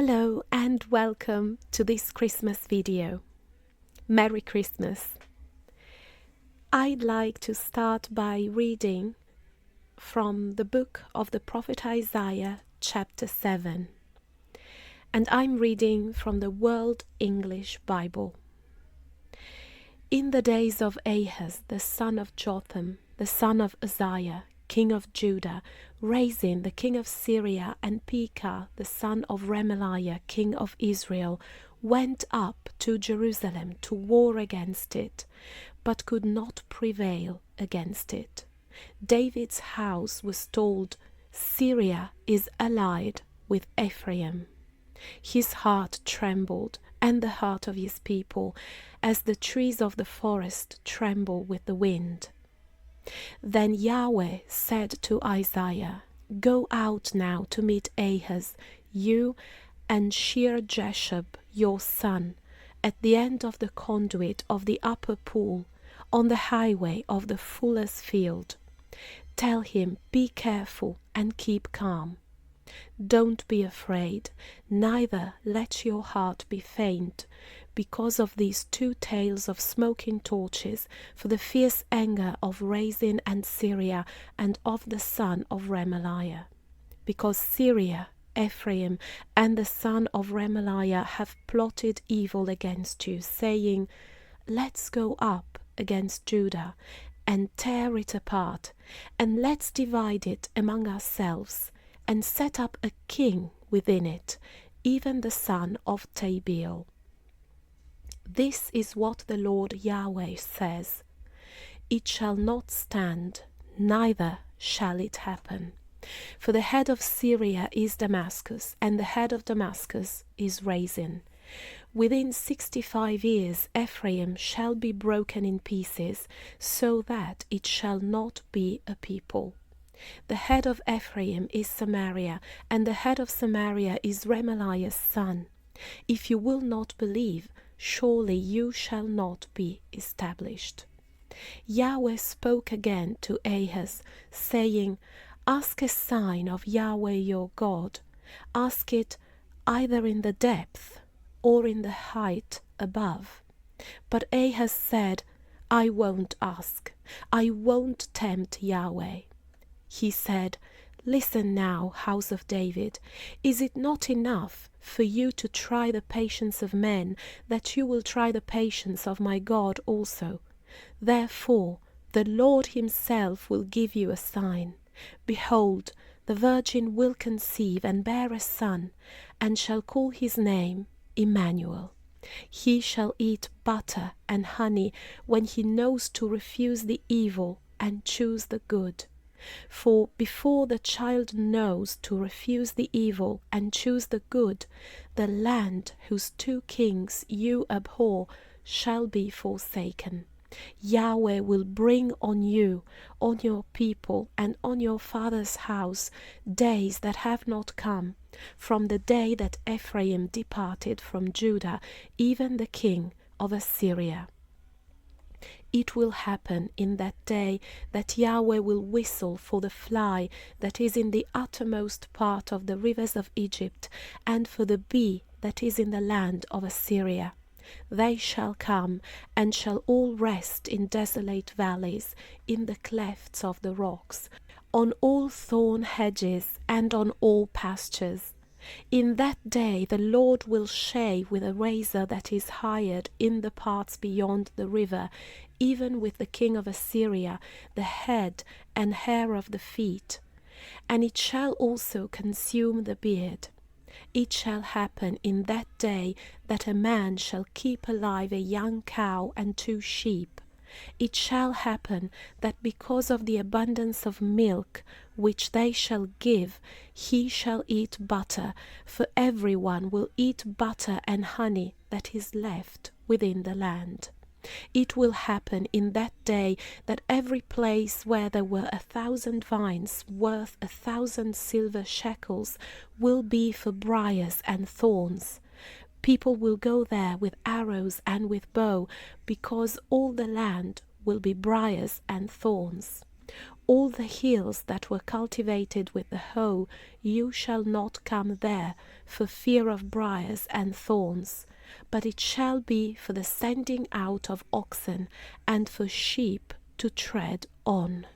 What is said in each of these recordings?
Hello and welcome to this Christmas video. Merry Christmas. I'd like to start by reading from the book of the prophet Isaiah, chapter 7. And I'm reading from the World English Bible. In the days of Ahaz, the son of Jotham, the son of Uzziah, king of Judah, Rezin, the king of Syria, and Pekah, the son of Remaliah, king of Israel, went up to Jerusalem to war against it, but could not prevail against it. David's house was told, "Syria is allied with Ephraim." His heart trembled, and the heart of his people, as the trees of the forest tremble with the wind. Then Yahweh said to Isaiah, "Go out now to meet Ahaz, you and Shear-Jashub your son, at the end of the conduit of the upper pool, on the highway of the fuller's field. Tell him, be careful and keep calm. Don't be afraid, neither let your heart be faint, because of these two tales of smoking torches, for the fierce anger of Rezin and Syria, and of the son of Remaliah. Because Syria, Ephraim, and the son of Remaliah have plotted evil against you, saying, 'Let's go up against Judah, and tear it apart, and let's divide it among ourselves, and set up a king within it, even the son of Tabeal.' This is what the Lord Yahweh says, 'It shall not stand, neither shall it happen. For the head of Syria is Damascus, and the head of Damascus is Rezin. Within 65 years Ephraim shall be broken in pieces, so that it shall not be a people. The head of Ephraim is Samaria, and the head of Samaria is Remaliah's son. If you will not believe, surely you shall not be established.' Yahweh spoke again to Ahaz, saying, 'Ask a sign of Yahweh your God. Ask it either in the depth or in the height above.' But Ahaz said, 'I won't ask. I won't tempt Yahweh.' He said, 'Listen now, house of David. Is it not enough for you to try the patience of men, that you will try the patience of my God also? Therefore the Lord himself will give you a sign. Behold, the virgin will conceive and bear a son, and shall call his name Emmanuel. He shall eat butter and honey when he knows to refuse the evil and choose the good. For before the child knows to refuse the evil and choose the good, the land whose two kings you abhor shall be forsaken. Yahweh will bring on you, on your people, and on your father's house days that have not come, from the day that Ephraim departed from Judah, even the king of Assyria. It will happen in that day that Yahweh will whistle for the fly that is in the uttermost part of the rivers of Egypt, and for the bee that is in the land of Assyria. They shall come, and shall all rest in desolate valleys, in the clefts of the rocks, on all thorn hedges, and on all pastures. In that day the Lord will shave with a razor that is hired in the parts beyond the river, even with the king of Assyria, the head and hair of the feet. And it shall also consume the beard. It shall happen in that day that a man shall keep alive a young cow and 2 sheep. It shall happen that because of the abundance of milk which they shall give, he shall eat butter, for everyone will eat butter and honey that is left within the land. It will happen in that day that every place where there were 1,000 vines worth 1,000 silver shekels will be for briars and thorns. People will go there with arrows and with bow, because all the land will be briars and thorns. All the hills that were cultivated with the hoe, you shall not come there, for fear of briars and thorns, but it shall be for the sending out of oxen, and for sheep to tread on.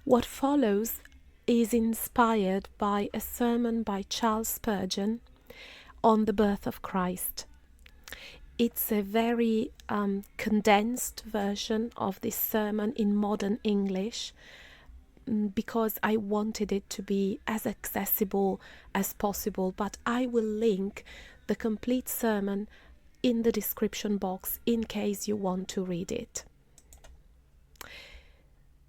What follows is inspired by a sermon by Charles Spurgeon on the birth of Christ. It's a very condensed version of this sermon in modern English, because I wanted it to be as accessible as possible, but I will link the complete sermon in the description box in case you want to read it.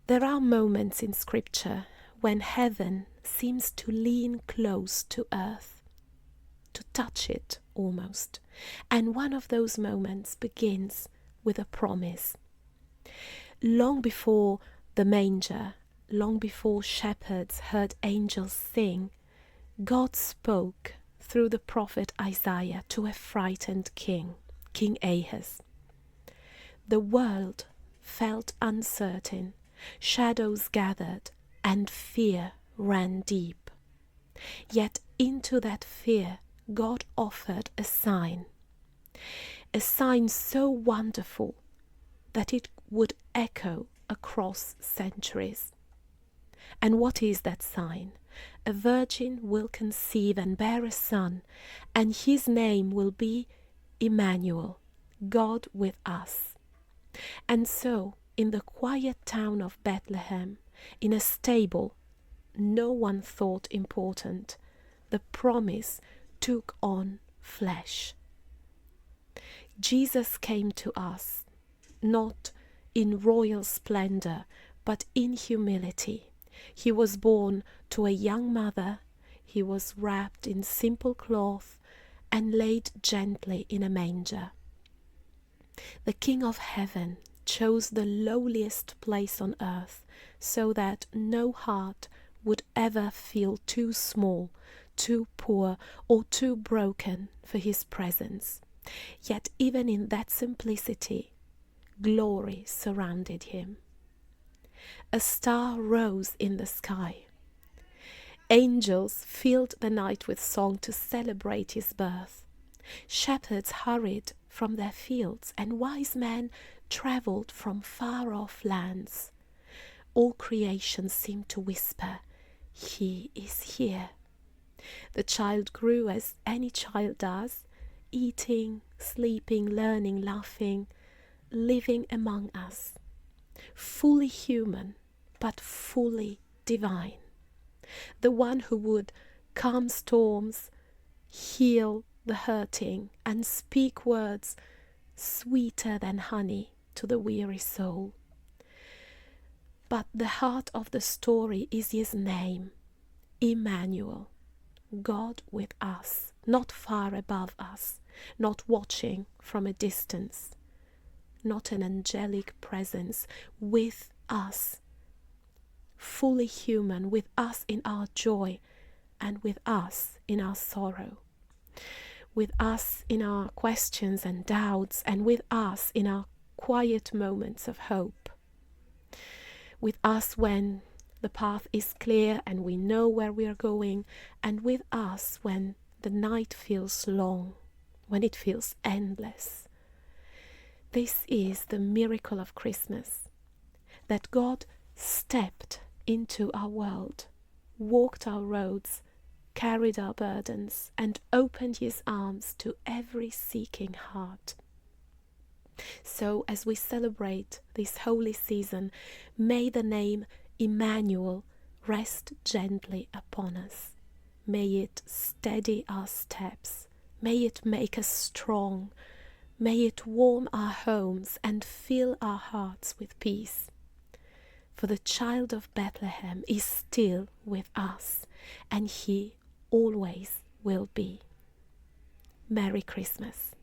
There are moments in Scripture when heaven seems to lean close to earth, to touch it almost, and one of those moments begins with a promise. Long before the manger, long before shepherds heard angels sing, God spoke through the prophet Isaiah to a frightened king, King Ahaz. The world felt uncertain, shadows gathered, and fear ran deep. Yet into that fear God offered a sign so wonderful that it would echo across centuries. And what is that sign? A virgin will conceive and bear a son, and his name will be Emmanuel, God with us. And so, in the quiet town of Bethlehem, in a stable no one thought important, the promise took on flesh. Jesus came to us, not in royal splendor, but in humility. He was born to a young mother, he was wrapped in simple cloth, and laid gently in a manger. The King of Heaven chose the lowliest place on earth, so that no heart would ever feel too small, too poor, or too broken for his presence. Yet even in that simplicity, glory surrounded him. A star rose in the sky. Angels filled the night with song to celebrate his birth. Shepherds hurried from their fields, and wise men travelled from far-off lands. All creation seemed to whisper, "He is here." The child grew as any child does, eating, sleeping, learning, laughing, living among us. Fully human, but fully divine. The one who would calm storms, heal the hurting, and speak words sweeter than honey to the weary soul. But the heart of the story is his name, Emmanuel, God with us, not far above us, not watching from a distance, not an angelic presence, with us, fully human, with us in our joy and with us in our sorrow, with us in our questions and doubts, and with us in our quiet moments of hope, with us when the path is clear and we know where we are going, and with us when the night feels long, when it feels endless. This is the miracle of Christmas, that God stepped into our world, walked our roads, carried our burdens, and opened his arms to every seeking heart. So as we celebrate this holy season, may the name Emmanuel rest gently upon us. May it steady our steps. May it make us strong. May it warm our homes and fill our hearts with peace. For the child of Bethlehem is still with us, and he always will be. Merry Christmas.